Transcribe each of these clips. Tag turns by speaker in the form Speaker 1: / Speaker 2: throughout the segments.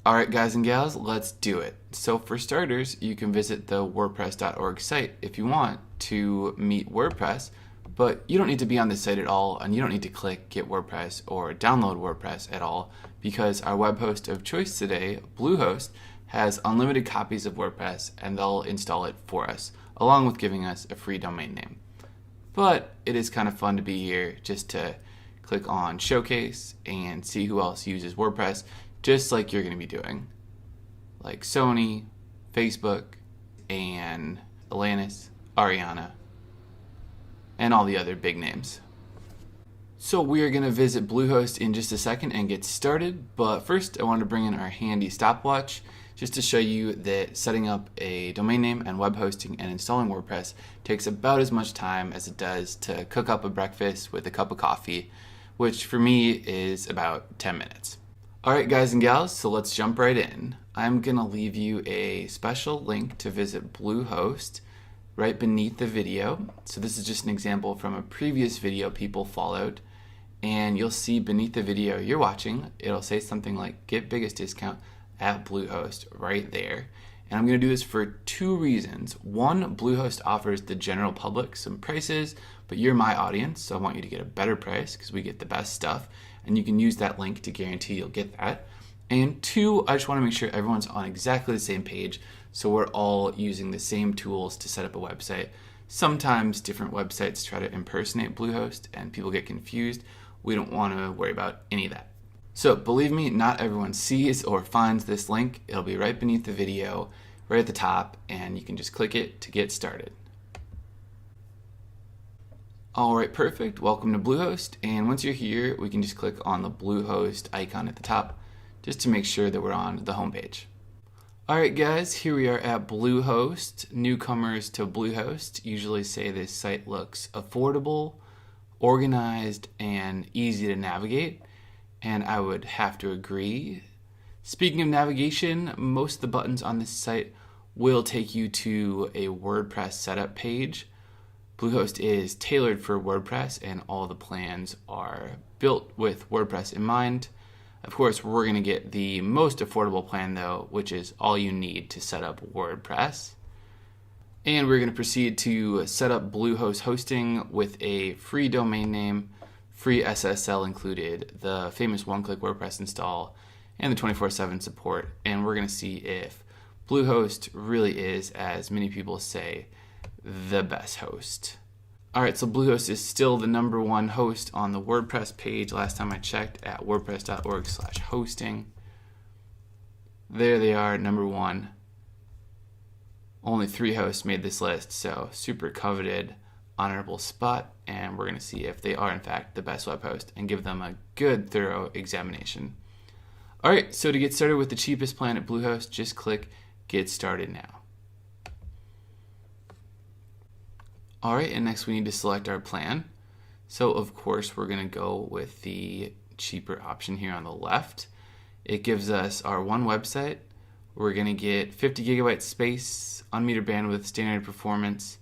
Speaker 1: Alright guys and gals, let's do it. So for starters, you can visit the WordPress.org site if you want to meet WordPress, but you don't need to be on the site at all, and you don't need to click Get WordPress or download WordPress at all, because our web host of choice today, Bluehost, has unlimited copies of WordPress and they'll install it for us, along with giving us a free domain name. But it is kind of fun to be here just to click on Showcase and see who else uses WordPress, just like you're going to be doing, like Sony, Facebook, and Alanis, Ariana, and all the other big names. So we are going to visit Bluehost in just a second and get started, but first I want to bring in our handy stopwatch just to show you that setting up a domain name and web hosting and installing WordPress takes about as much time as it does to cook up a breakfast with a cup of coffee, which for me is about 10 minutes. Alright guys and gals, so let's jump right in. I'm going to leave you a special link to visit Bluehost right beneath the video. So this is just an example from a previous video people followed. And you'll see beneath the video you're watching, it'll say something like Get Biggest Discount at Bluehost right there. And I'm going to do this for two reasons. One, Bluehost offers the general public some prices, but you're my audience, so I want you to get a better price because we get the best stuff. And you can use that link to guarantee you'll get that. And two, I just want to make sure everyone's on exactly the same page, so we're all using the same tools to set up a website. Sometimes different websites try to impersonate Bluehost and people get confused. We don't want to worry about any of that. So believe me, not everyone sees or finds this link. It'll be right beneath the video, right at the top, and you can just click it to get started. Alright, perfect. Welcome to Bluehost, and once you're here, we can just click on the Bluehost icon at the top just to make sure that we're on the home page. Alright guys, here we are at Bluehost. Newcomers to Bluehost usually say this site looks affordable, organized, and easy to navigate, and I would have to agree. Speaking of navigation, most of the buttons on this site will take you to a WordPress setup page. Bluehost is tailored for WordPress and all the plans are built with WordPress in mind. Of course, we're going to get the most affordable plan though, which is all you need to set up WordPress. And we're going to proceed to set up Bluehost hosting with a free domain name, free SSL included, the famous one-click WordPress install, and the 24/7 support. And we're going to see if Bluehost really is, as many people say, the best host. Alright, so Bluehost is still the #1 host on the WordPress page last time I checked at wordpress.org/hosting. There they are, #1. Only 3 hosts made this list, so super coveted, honorable spot, and we're going to see if they are in fact the best web host and give them a good thorough examination. Alright, so to get started with the cheapest plan at Bluehost, just click Get Started Now. Alright, and next we need to select our plan. So of course we're going to go with the cheaper option here on the left. It gives us our one website. We're going to get 50 gigabyte space, unmetered bandwidth, standard performance,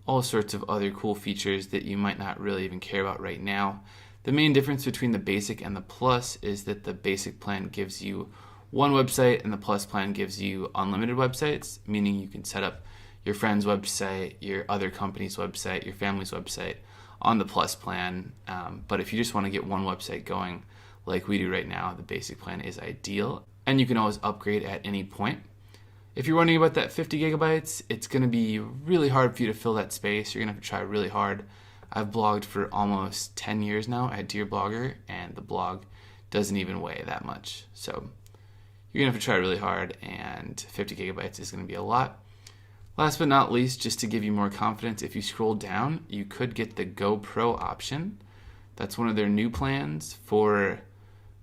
Speaker 1: all sorts of other cool features that you might not really even care about right now. The main difference between the basic and the plus is that the basic plan gives you one website and the plus plan gives you unlimited websites, meaning you can set up your friend's website, your other company's website, your family's website on the plus plan. But if you just want to get one website going like we do right now, the basic plan is ideal. And you can always upgrade at any point. If you're wondering about that 50 gigabytes, it's going to be really hard for you to fill that space. You're going to have to try really hard. I've blogged for almost 10 years now at Dear Blogger, and the blog doesn't even weigh that much. So you're going to have to try really hard, and 50 gigabytes is going to be a lot. Last but not least, just to give you more confidence, if you scroll down, you could get the Go Pro option. That's one of their new plans. For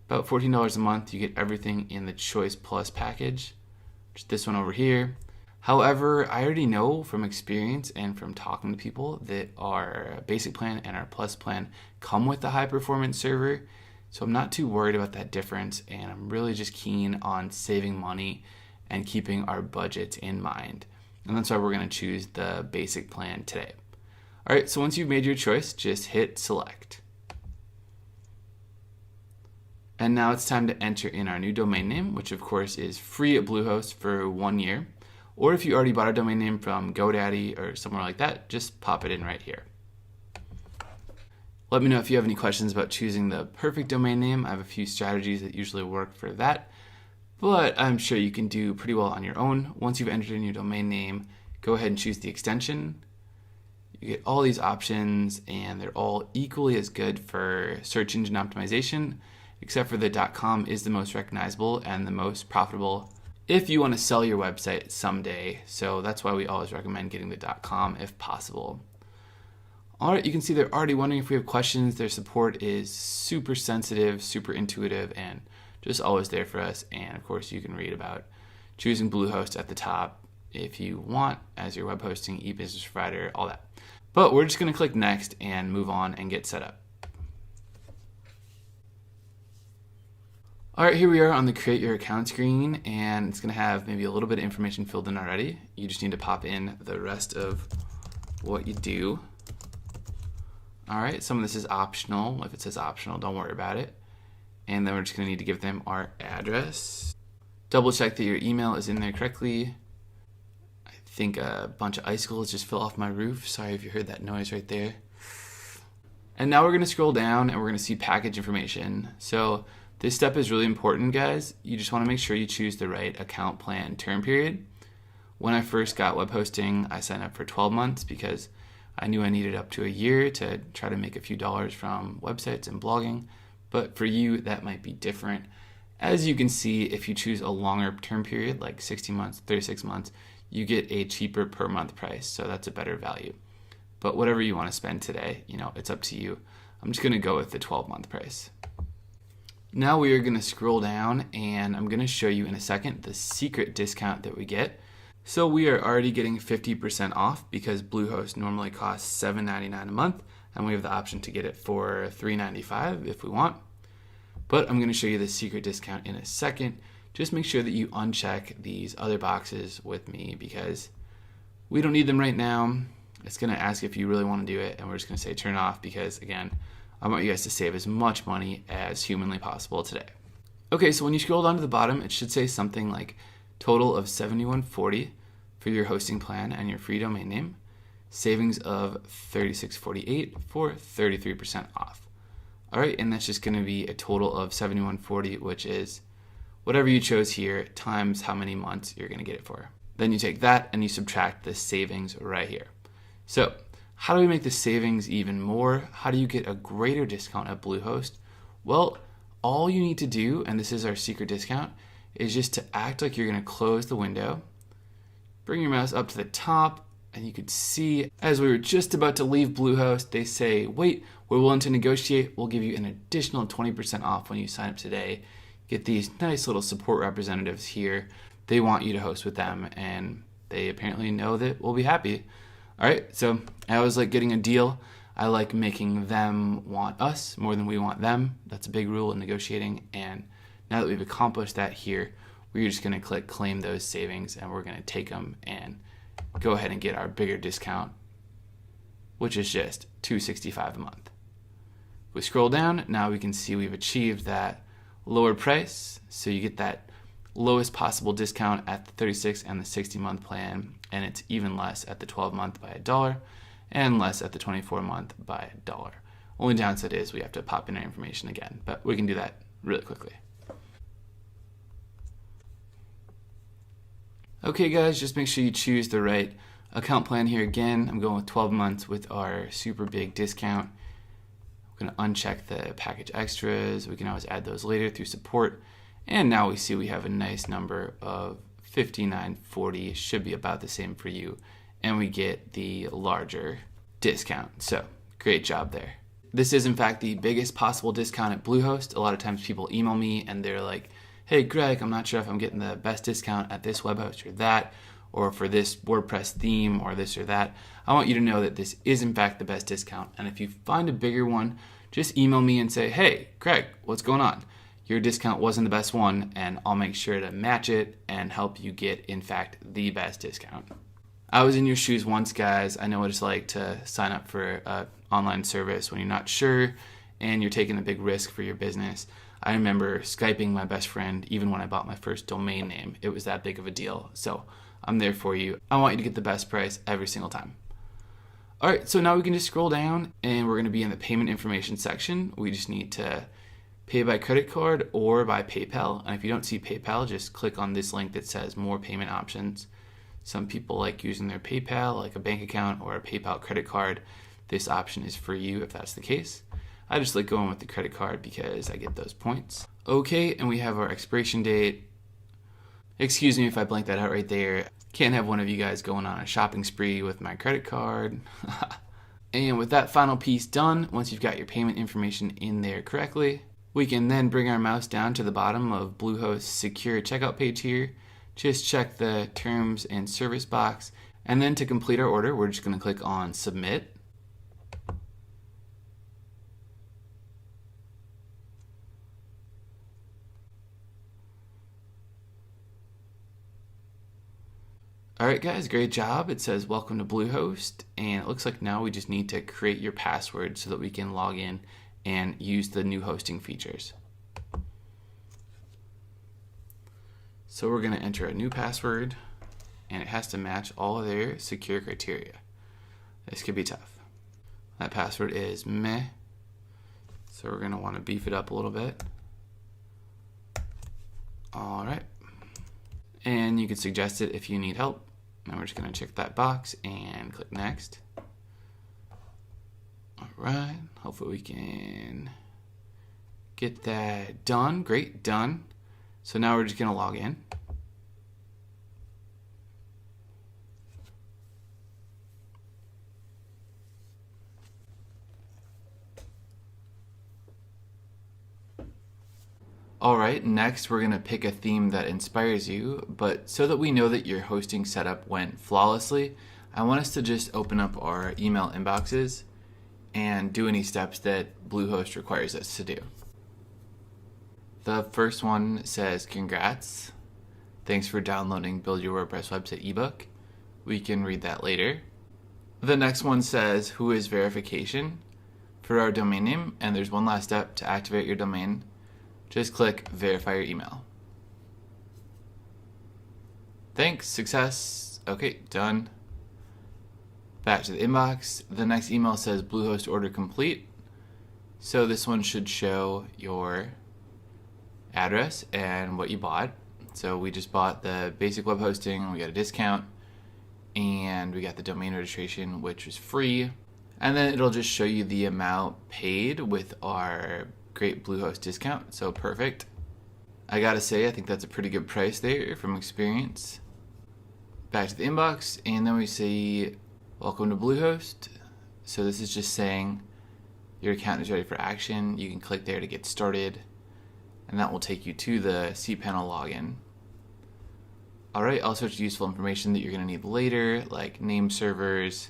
Speaker 1: about $14 a month, you get everything in the Choice Plus package, which is this one over here. However, I already know from experience and from talking to people that our basic plan and our plus plan come with a high performance server. So I'm not too worried about that difference, and I'm really just keen on saving money and keeping our budget in mind. And that's why we're going to choose the basic plan today. Alright, so once you've made your choice, just hit select. And now it's time to enter in our new domain name, which of course is free at Bluehost for 1 year. Or if you already bought a domain name from GoDaddy or somewhere like that, just pop it in right here. Let me know if you have any questions about choosing the perfect domain name. I have a few strategies that usually work for that, but I'm sure you can do pretty well on your own. Once you've entered in your domain name, go ahead and choose the extension. You get all these options and they're all equally as good for search engine optimization, except for the .com is the most recognizable and the most profitable if you want to sell your website someday. So that's why we always recommend getting the .com if possible. All right, you can see they're already wondering if we have questions. Their support is super sensitive, super intuitive, and just always there for us. And of course, you can read about choosing Bluehost at the top if you want as your web hosting, e-business provider, all that. But we're just going to click next and move on and get set up. All right, here we are on the create your account screen, and it's going to have maybe a little bit of information filled in already. You just need to pop in the rest of what you do. All right, some of this is optional. If it says optional, don't worry about it. And then we're just going to need to give them our address. Double check that your email is in there correctly. I think a bunch of icicles just fell off my roof. Sorry if you heard that noise right there. And now we're going to scroll down and we're going to see package information. So this step is really important, guys. You just want to make sure you choose the right account plan term period. When I first got web hosting, I signed up for 12 months because I knew I needed up to a year to try to make a few dollars from websites and blogging, but for you, that might be different. As you can see, if you choose a longer term period, like 60 months, 36 months, you get a cheaper per month price, so that's a better value. But whatever you want to spend today, it's up to you. I'm just gonna go with the 12-month price. Now we are gonna scroll down and I'm gonna show you in a second the secret discount that we get. So we are already getting 50% off because Bluehost normally costs $7.99 a month, and we have the option to get it for $3.95 if we want. But I'm going to show you the secret discount in a second. Just make sure that you uncheck these other boxes with me because we don't need them right now. It's going to ask if you really want to do it, and we're just going to say turn off because, again, I want you guys to save as much money as humanly possible today. Okay, so when you scroll down to the bottom, it should say something like total of $71.40 for your hosting plan and your free domain name. Savings of $36.48 for 33% off. All right, and that's just going to be a total of $71.40, which is whatever you chose here times how many months you're going to get it for. Then you take that and you subtract the savings right here. So how do we make the savings even more? How do you get a greater discount at Bluehost? Well, all you need to do, and this is our secret discount, is just to act like you're going to close the window, bring your mouse up to the top, and you could see as we were just about to leave Bluehost, they say, wait, we're willing to negotiate. We'll give you an additional 20% off when you sign up today. Get these nice little support representatives here. They want you to host with them, and they apparently know that we'll be happy. All right, so I always like getting a deal. I like making them want us more than we want them. That's a big rule in negotiating, and now that we've accomplished that here, we're just going to click claim those savings and we're going to take them and go ahead and get our bigger discount, which is just $265 a month. If we scroll down, now we can see we've achieved that lower price. So you get that lowest possible discount at the 36 and the 60-month plan, and it's even less at the 12-month by $1 and less at the 24-month by $1. Only downside is we have to pop in our information again, but we can do that really quickly. Okay guys, just make sure you choose the right account plan here. Again, I'm going with 12 months with our super big discount. We're going to uncheck the package extras. We can always add those later through support. And now we see we have a nice number of $59.40. Should be about the same for you. And we get the larger discount. So great job there. This is in fact the biggest possible discount at Bluehost. A lot of times people email me and they're like, hey Greg, I'm not sure if I'm getting the best discount at this web host or that, or for this WordPress theme or this or that. I want you to know that this is in fact the best discount. And if you find a bigger one, just email me and say, hey Greg, what's going on? Your discount wasn't the best one, and I'll make sure to match it and help you get, in fact, the best discount. I was in your shoes once, guys. I know what it's like to sign up for an online service when you're not sure and you're taking a big risk for your business. I remember Skyping my best friend even when I bought my first domain name. It was that big of a deal. So I'm there for you. I want you to get the best price every single time. All right, so now we can just scroll down and we're going to be in the payment information section. We just need to pay by credit card or by PayPal. And if you don't see PayPal, just click on this link that says more payment options. Some people like using their PayPal, like a bank account or a PayPal credit card. This option is for you if that's the case. I just like going with the credit card because I get those points. Okay, and we have our expiration date. Excuse me if I blanked that out right there. Can't have one of you guys going on a shopping spree with my credit card. And with that final piece done, once you've got your payment information in there correctly, we can then bring our mouse down to the bottom of Bluehost's secure checkout page here. Just check the terms and service box. And then to complete our order, we're just going to click on submit. Alright guys, great job. It says welcome to Bluehost, and it looks like now we just need to create your password so that we can log in and use the new hosting features. So we're going to enter a new password, and it has to match all of their secure criteria. This could be tough. That password is meh, so we're going to want to beef it up a little bit. Alright. And you can suggest it if you need help. Now we're just going to check that box and click next. Alright, hopefully we can get that done. Great, done. So now we're just going to log in. Alright, next we're going to pick a theme that inspires you, but so that we know that your hosting setup went flawlessly, I want us to just open up our email inboxes and do any steps that Bluehost requires us to do. The first one says, congrats. Thanks for downloading Build Your WordPress Website ebook. We can read that later. The next one says, who is verification for our domain name, and there's one last step to activate your domain. Just click verify your email. Thanks, success. Okay, done. Back to the inbox. The next email says Bluehost order complete. So this one should show your address and what you bought. So we just bought the basic web hosting, we got a discount, and we got the domain registration, which was free. And then it'll just show you the amount paid with our great Bluehost discount, so perfect. I gotta say, I think that's a pretty good price there from experience. Back to the inbox, and then we see, welcome to Bluehost. So this is just saying your account is ready for action. You can click there to get started, and that will take you to the cPanel login. Alright, all sorts of useful information that you're gonna need later, like name servers.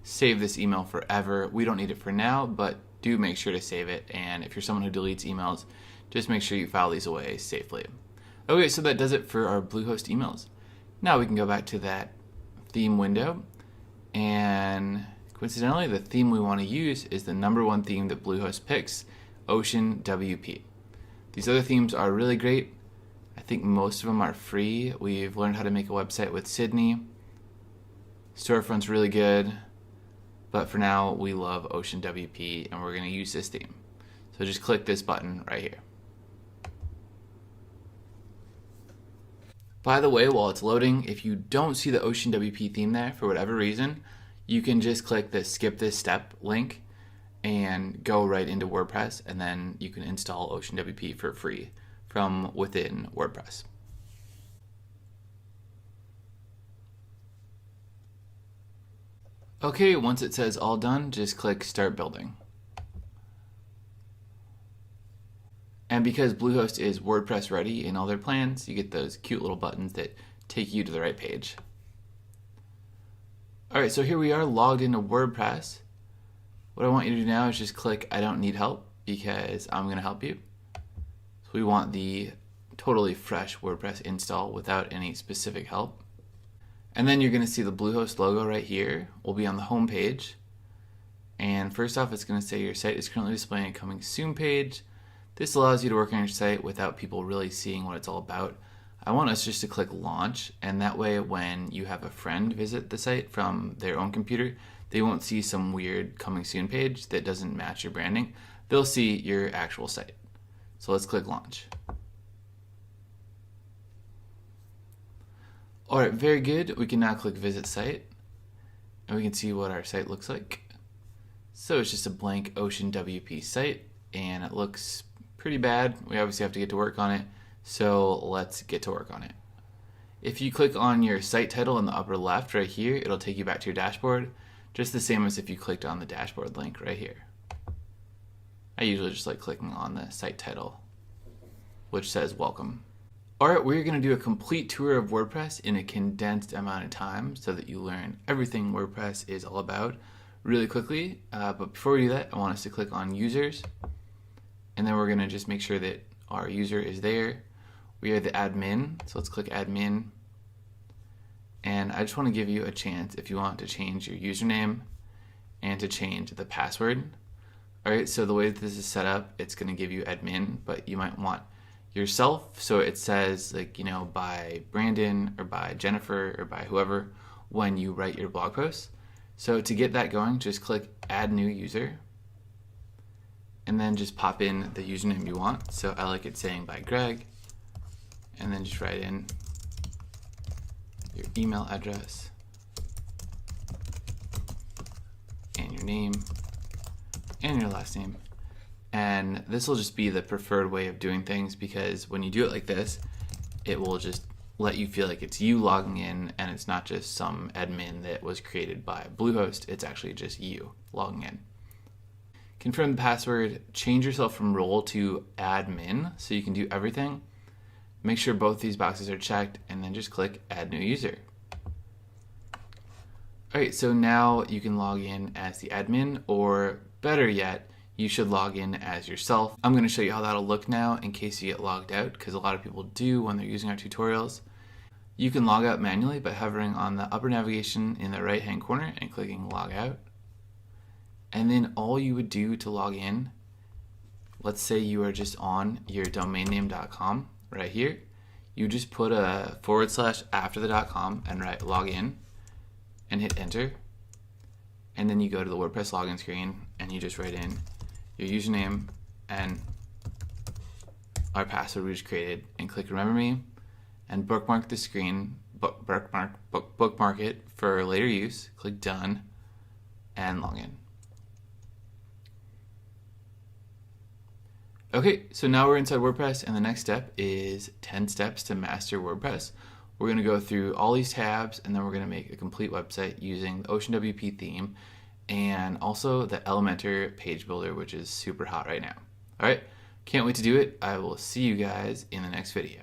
Speaker 1: Save this email forever. We don't need it for now, but do make sure to save it, and if you're someone who deletes emails, just make sure you file these away safely. Okay, so that does it for our Bluehost emails. Now we can go back to that theme window, and coincidentally, the theme we want to use is the #1 theme that Bluehost picks, Ocean WP. These other themes are really great. I think most of them are free. We've learned how to make a website with Sydney. Storefront's really good. But for now, we love Ocean WP, and we're going to use this theme. So just click this button right here. By the way, while it's loading, if you don't see the Ocean WP theme there for whatever reason, you can just click the skip this step link and go right into WordPress, and then you can install Ocean WP for free from within WordPress. Okay, once it says all done, just click Start Building. And because Bluehost is WordPress ready in all their plans, you get those cute little buttons that take you to the right page. Alright, so here we are logged into WordPress. What I want you to do now is just click I don't need help, because I'm going to help you. So we want the totally fresh WordPress install without any specific help. And then you're going to see the Bluehost logo right here will be on the home page. And first off, it's going to say your site is currently displaying a coming soon page. This allows you to work on your site without people really seeing what it's all about. I want us just to click launch, and that way when you have a friend visit the site from their own computer, they won't see some weird coming soon page that doesn't match your branding. They'll see your actual site. So let's click launch. Alright, very good. We can now click visit site, and we can see what our site looks like. So it's just a blank Ocean WP site, and it looks pretty bad. We obviously have to get to work on it, so let's get to work on it. If you click on your site title in the upper left right here, it'll take you back to your dashboard, just the same as if you clicked on the dashboard link right here. I usually just like clicking on the site title, which says welcome. Alright, we're going to do a complete tour of WordPress in a condensed amount of time so that you learn everything WordPress is all about really quickly. But before we do that, I want us to click on users, and then we're going to just make sure that our user is there. We are the admin, so let's click admin. And I just want to give you a chance if you want to change your username and to change the password. Alright, so the way that this is set up, it's going to give you admin, but you might want yourself, so it says, like, you know, by Brandon or by Jennifer or by whoever when you write your blog post. So to get that going, just click add new user, and then just pop in the username you want. So I like it saying by Greg, and then just write in your email address and your name and your last name. And this will just be the preferred way of doing things, because when you do it like this, it will just let you feel like it's you logging in and it's not just some admin that was created by Bluehost. It's actually just you logging in. Confirm the password, change yourself from role to admin so you can do everything. Make sure both these boxes are checked, and then just click add new user. Alright, so now you can log in as the admin, or better yet, you should log in as yourself. I'm going to show you how that'll look now in case you get logged out, because a lot of people do when they're using our tutorials. You can log out manually by hovering on the upper navigation in the right hand corner and clicking log out. And then all you would do to log in, let's say you are just on your domainname.com right here, you just put a / after the .com and write login and hit enter. And then you go to the WordPress login screen and you just write in your username and our password we just created, and click remember me and bookmark the screen, bookmark it for later use. Click done and log in. Okay, so now we're inside WordPress, and the next step is 10 steps to master WordPress. We're going to go through all these tabs, and then we're going to make a complete website using the Ocean WP theme and also the Elementor page builder, which is super hot right now. All right, can't wait to do it. I will see you guys in the next video.